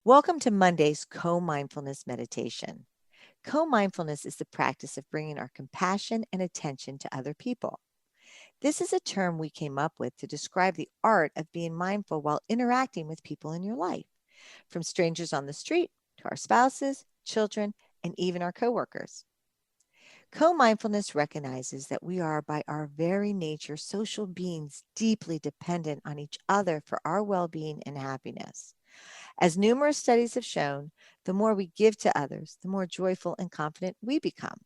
Welcome to Monday's Co-Mindfulness meditation. Co-mindfulness is the practice of bringing our compassion and attention to other people. This is a term we came up with to describe the art of being mindful while interacting with people in your life, from strangers on the street to our spouses, children, and even our coworkers. Co-mindfulness recognizes that we are, by our very nature, social beings deeply dependent on each other for our well-being and happiness. As numerous studies have shown, the more we give to others, the more joyful and confident we become.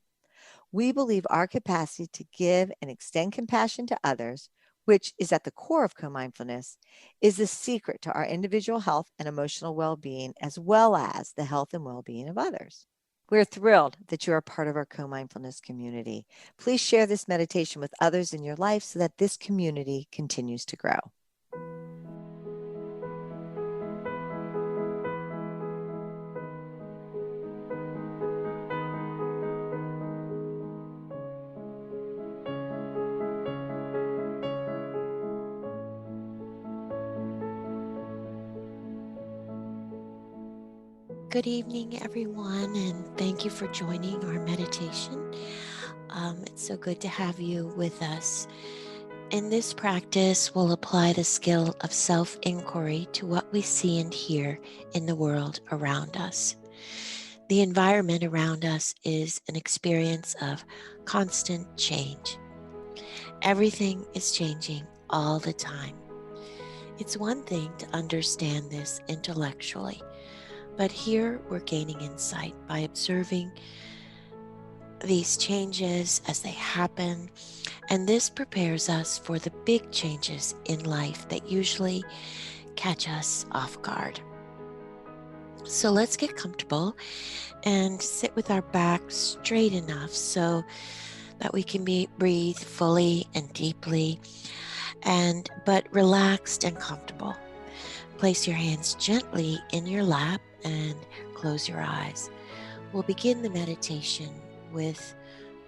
We believe our capacity to give and extend compassion to others, which is at the core of co-mindfulness, is the secret to our individual health and emotional well-being, as well as the health and well-being of others. We're thrilled that you are part of our co-mindfulness community. Please share this meditation with others in your life so that this community continues to grow. Good evening, everyone, and thank you for joining our meditation. It's so good to have you with us. In this practice, we'll apply the skill of self-inquiry to what we see and hear in the world around us. The environment around us is an experience of constant change. Everything is changing all the time. It's one thing to understand this intellectually, but here we're gaining insight by observing these changes as they happen, and this prepares us for the big changes in life that usually catch us off guard. So let's get comfortable and sit with our back straight enough so that we can breathe fully and deeply, but relaxed and comfortable. Place your hands gently in your lap and close your eyes. We'll begin the meditation with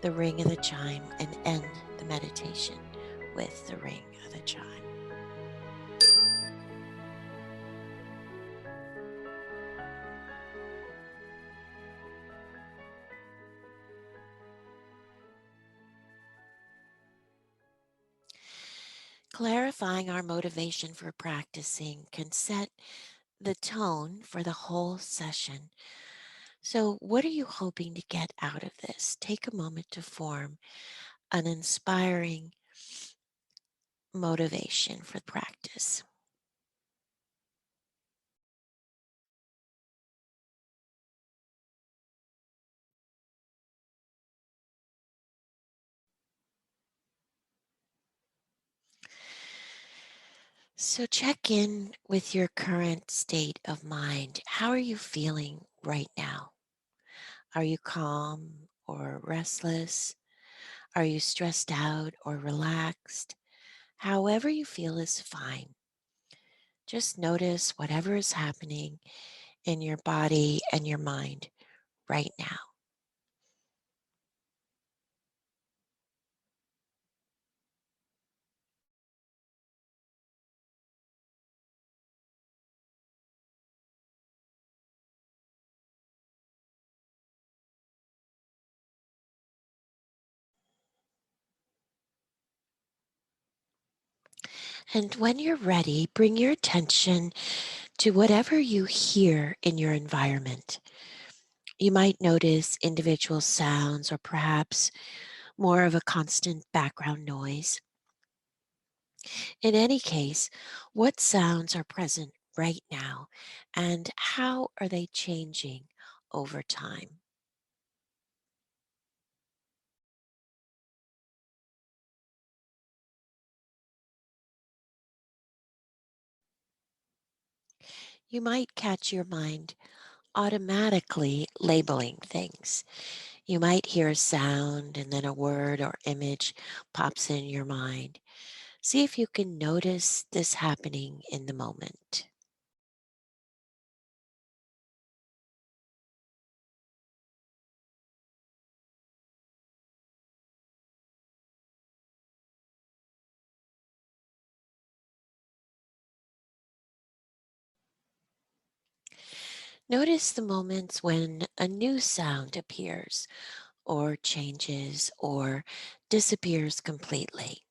the ring of the chime and end the meditation with the ring of the chime. Clarifying our motivation for practicing can set the tone for the whole session. So, what are you hoping to get out of this? Take a moment to form an inspiring motivation for practice. So, check in with your current state of mind. How are you feeling right now? Are you calm or restless? Are you stressed out or relaxed? However you feel is fine. Just notice whatever is happening in your body and your mind right now. And when you're ready, bring your attention to whatever you hear in your environment. You might notice individual sounds or perhaps more of a constant background noise. In any case, what sounds are present right now and how are they changing over time? You might catch your mind automatically labeling things. You might hear a sound and then a word or image pops in your mind. See if you can notice this happening in the moment. Notice the moments when a new sound appears or changes or disappears completely.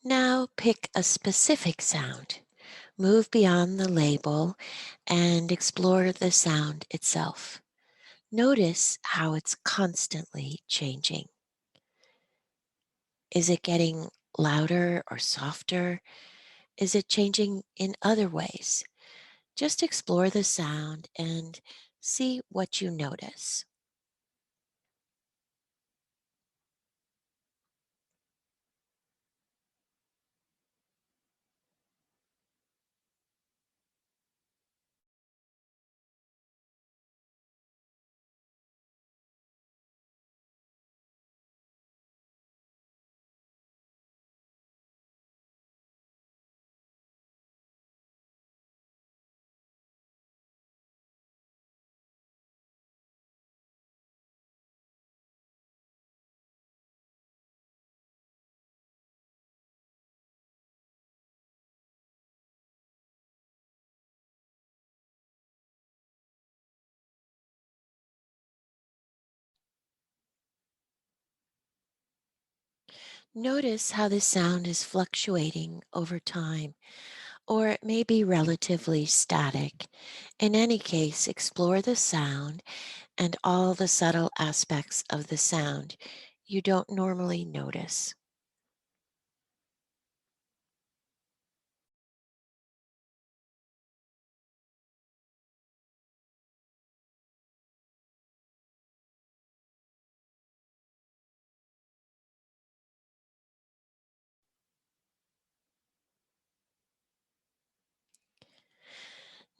Now pick a specific sound, move beyond the label, and explore the sound itself. Notice how it's constantly changing. Is it getting louder or softer? Is it changing in other ways? Just explore the sound and see what you notice. Notice how the sound is fluctuating over time, or it may be relatively static. In any case, explore the sound and all the subtle aspects of the sound you don't normally notice.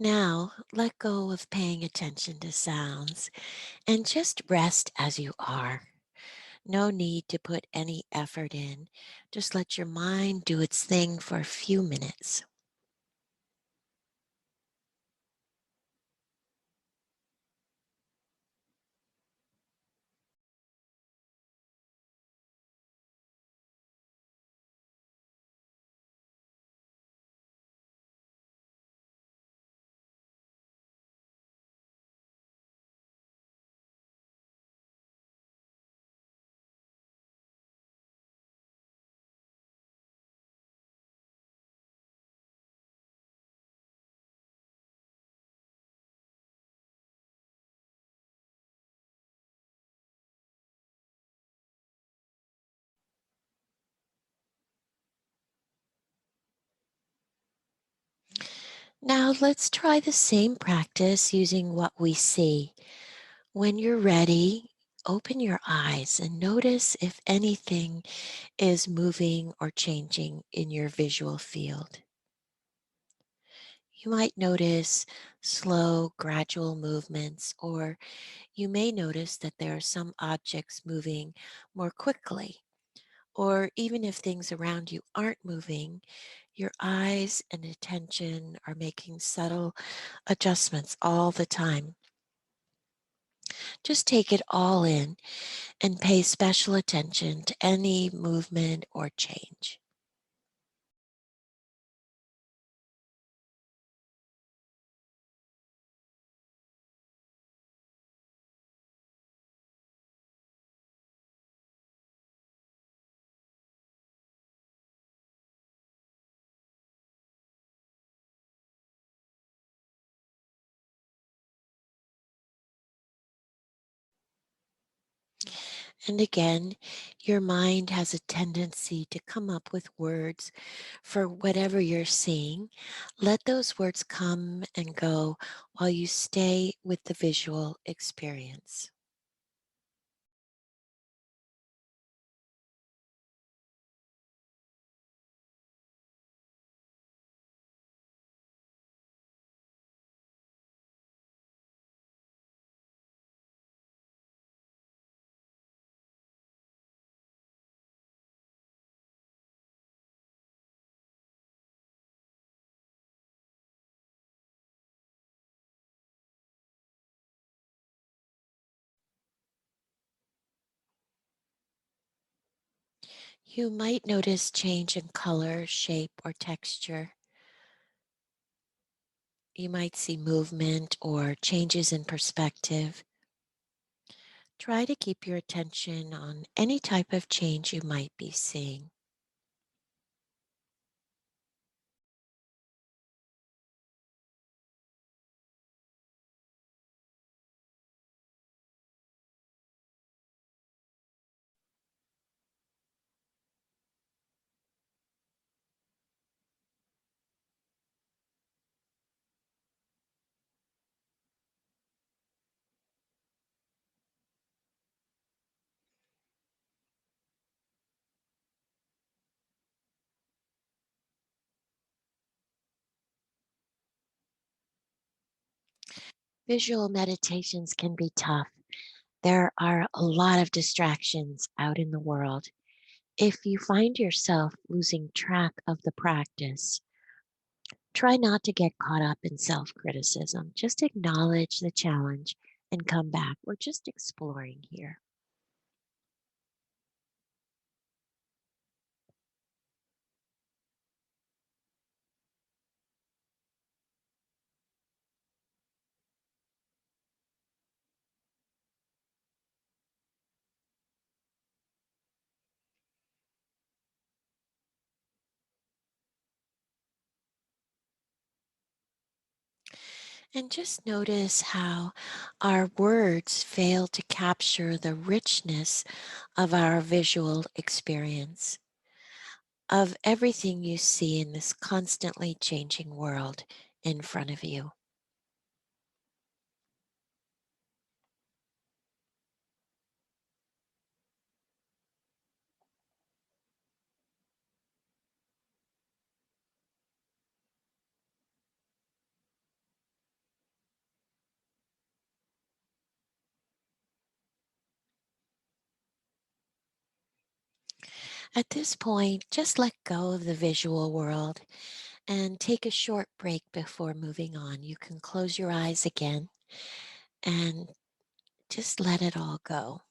Now, let go of paying attention to sounds and just rest as you are. No need to put any effort in. Just let your mind do its thing for a few minutes. Now, let's try the same practice using what we see. When you're ready, open your eyes and notice if anything is moving or changing in your visual field. You might notice slow, gradual movements, or you may notice that there are some objects moving more quickly. Or even if things around you aren't moving, your eyes and attention are making subtle adjustments all the time. Just take it all in and pay special attention to any movement or change. And again, your mind has a tendency to come up with words for whatever you're seeing. Let those words come and go while you stay with the visual experience. You might notice change in color, shape, or texture. You might see movement or changes in perspective. Try to keep your attention on any type of change you might be seeing. Visual meditations can be tough. There are a lot of distractions out in the world. If you find yourself losing track of the practice, try not to get caught up in self criticism. Just acknowledge the challenge and come back. We're just exploring here. And just notice how our words fail to capture the richness of our visual experience, of everything you see in this constantly changing world in front of you. At this point, just let go of the visual world and take a short break before moving on. You can close your eyes again and just let it all go.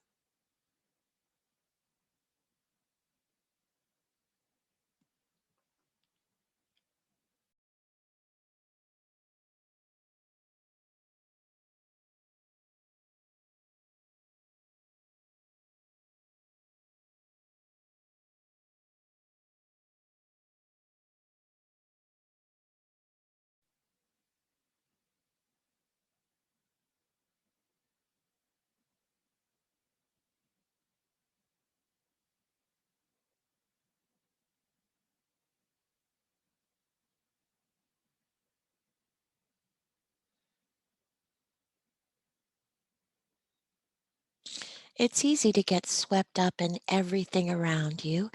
It's easy to get swept up in everything around you.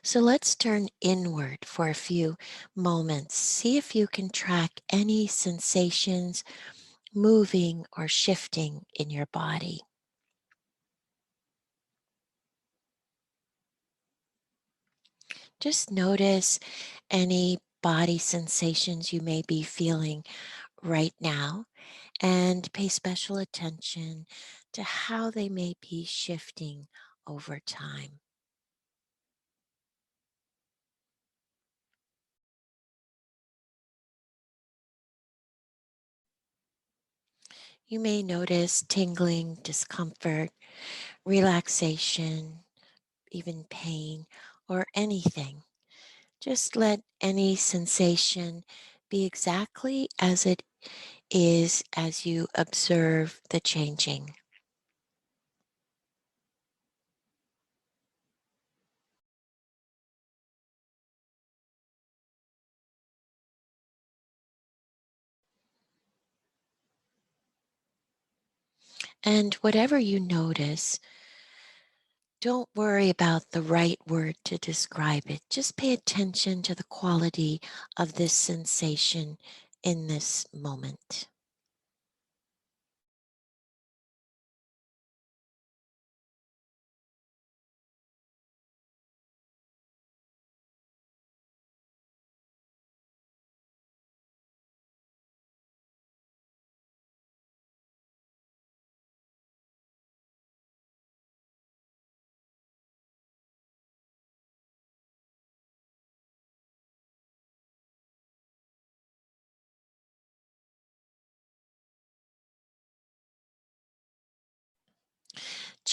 So let's turn inward for a few moments. See if you can track any sensations moving or shifting in your body. Just notice any body sensations you may be feeling right now and pay special attention to how they may be shifting over time. You may notice tingling, discomfort, relaxation, even pain, or anything. Just let any sensation be exactly as it is as you observe the changing. And whatever you notice, don't worry about the right word to describe it. Just pay attention to the quality of this sensation in this moment.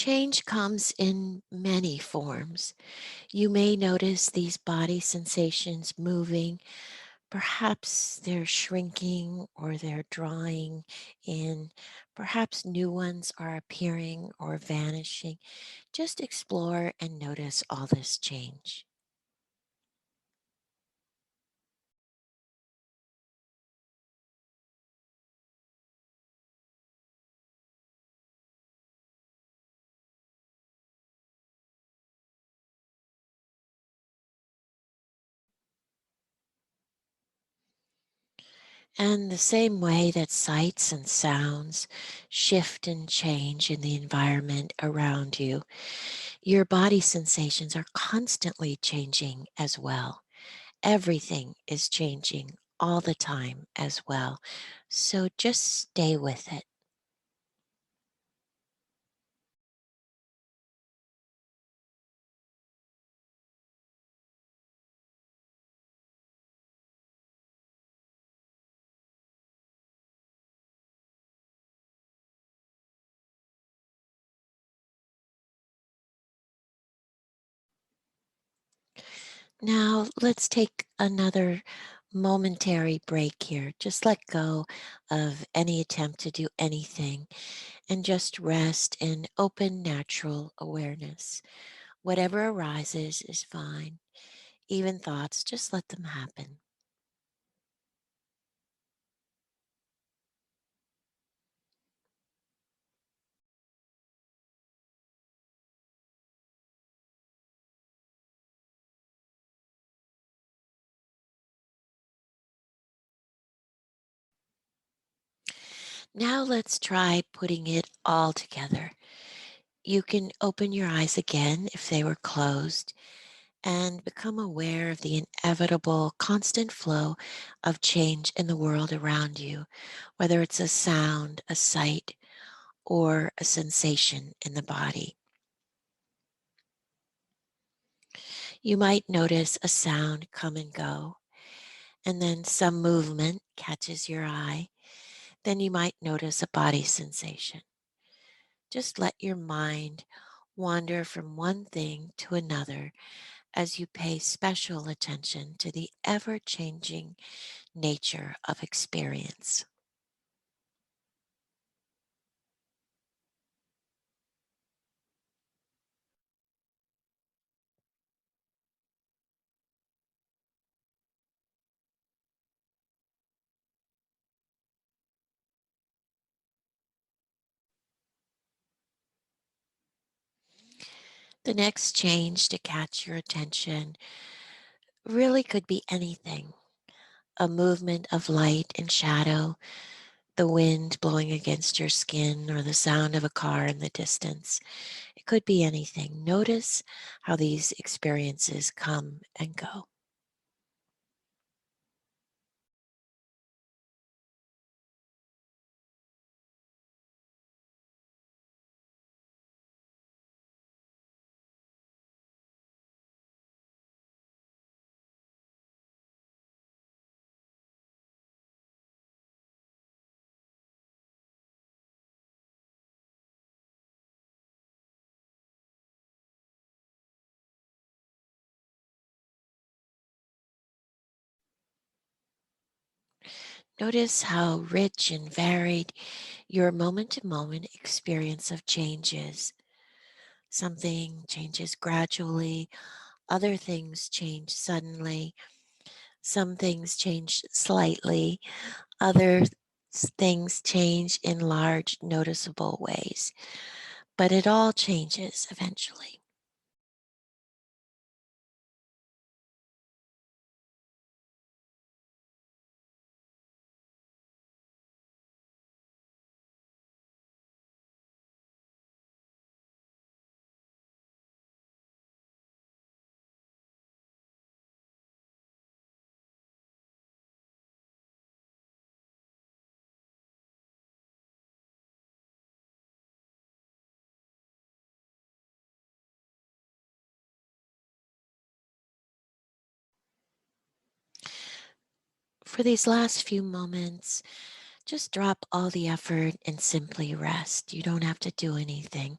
Change comes in many forms. You may notice these body sensations moving. Perhaps they're shrinking or they're drawing in. Perhaps new ones are appearing or vanishing. Just explore and notice all this change. And the same way that sights and sounds shift and change in the environment around you, your body sensations are constantly changing as well. Everything is changing all the time as well. So just stay with it. Now, let's take another momentary break here. Just let go of any attempt to do anything and just rest in open, natural awareness. Whatever arises is fine. Even thoughts, just let them happen. Now, let's try putting it all together. You can open your eyes again if they were closed and become aware of the inevitable constant flow of change in the world around you, whether it's a sound, a sight, or a sensation in the body. You might notice a sound come and go, and then some movement catches your eye. Then you might notice a body sensation. Just let your mind wander from one thing to another as you pay special attention to the ever changing nature of experience. The next change to catch your attention really could be anything: a movement of light and shadow, the wind blowing against your skin, or the sound of a car in the distance. It could be anything. Notice how these experiences come and go. Notice how rich and varied your moment to moment experience of change is. Something changes gradually, other things change suddenly, some things change slightly, other things change in large, noticeable ways. But it all changes eventually. For these last few moments, Just drop all the effort and simply rest. You don't have to do anything.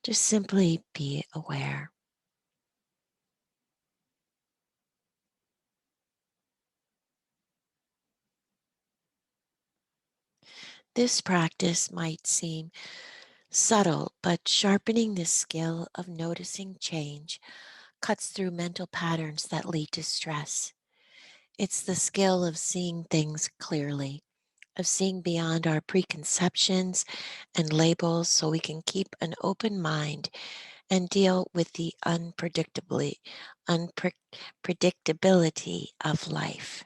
Just simply be aware. This practice might seem subtle, but sharpening the skill of noticing change cuts through mental patterns that lead to stress. It's the skill of seeing things clearly, of seeing beyond our preconceptions and labels so we can keep an open mind and deal with the unpredictability of life.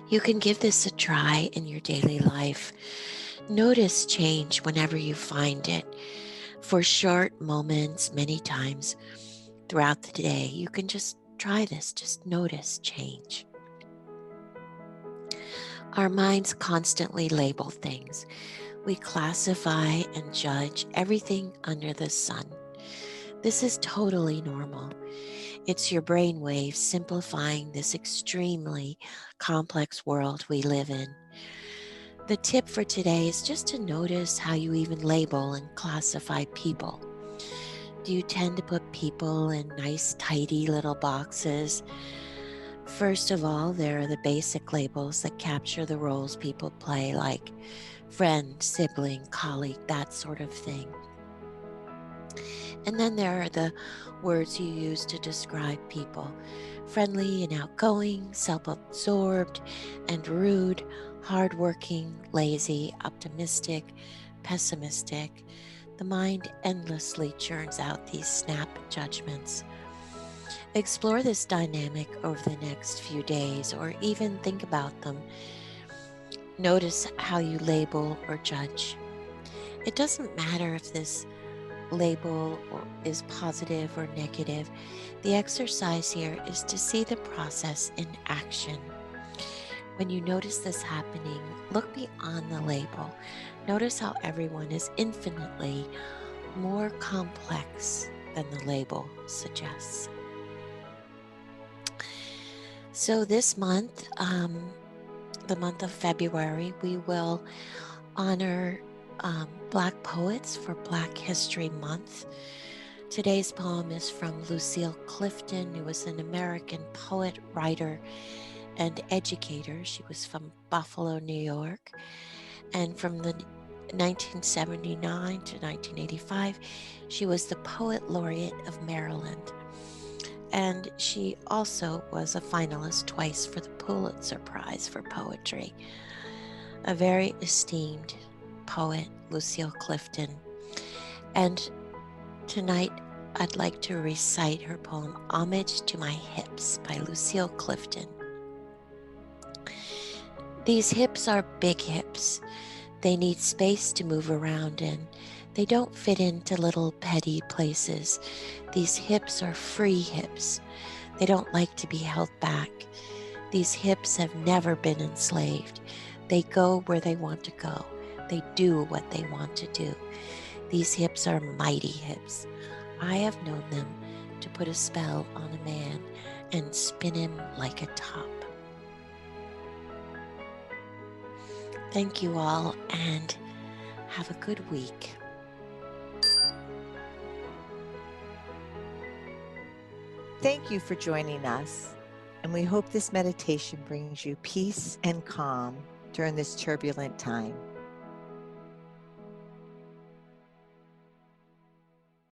You can give this a try in your daily life. Notice change whenever you find it. For short moments, many times throughout the day, you can just try this, just notice change. Our minds constantly label things. We classify and judge everything under the sun. This is totally normal. It's your brain waves simplifying this extremely complex world we live in. The tip for today is just to notice how you even label and classify people. Do you tend to put people in nice, tidy little boxes? First of all, there are the basic labels that capture the roles people play, like friend, sibling, colleague, that sort of thing. And then there are the words you use to describe people: friendly and outgoing, self absorbed and rude, hardworking, lazy, optimistic, pessimistic. The mind endlessly churns out these snap judgments. Explore this dynamic over the next few days, or even think about them. Notice how you label or judge. It doesn't matter if this label is positive or negative. The exercise here is to see the process in action. When you notice this happening, look beyond the label. Notice how everyone is infinitely more complex than the label suggests. So this month, the month of February, we will honor Black poets for Black History Month. Today's poem is from Lucille Clifton, who was an American poet, writer, and educator. She was from Buffalo, New York. And from the 1979 to 1985, she was the Poet Laureate of Maryland. And she also was a finalist twice for the Pulitzer Prize for Poetry. A very esteemed poet, Lucille Clifton. And tonight, I'd like to recite her poem, Homage to My Hips by Lucille Clifton. These hips are big hips. They need space to move around in. They don't fit into little petty places. These hips are free hips. They don't like to be held back. These hips have never been enslaved. They go where they want to go. They do what they want to do. These hips are mighty hips. I have known them to put a spell on a man and spin him like a top. Thank you all, and have a good week. Thank you for joining us, and we hope this meditation brings you peace and calm during this turbulent time.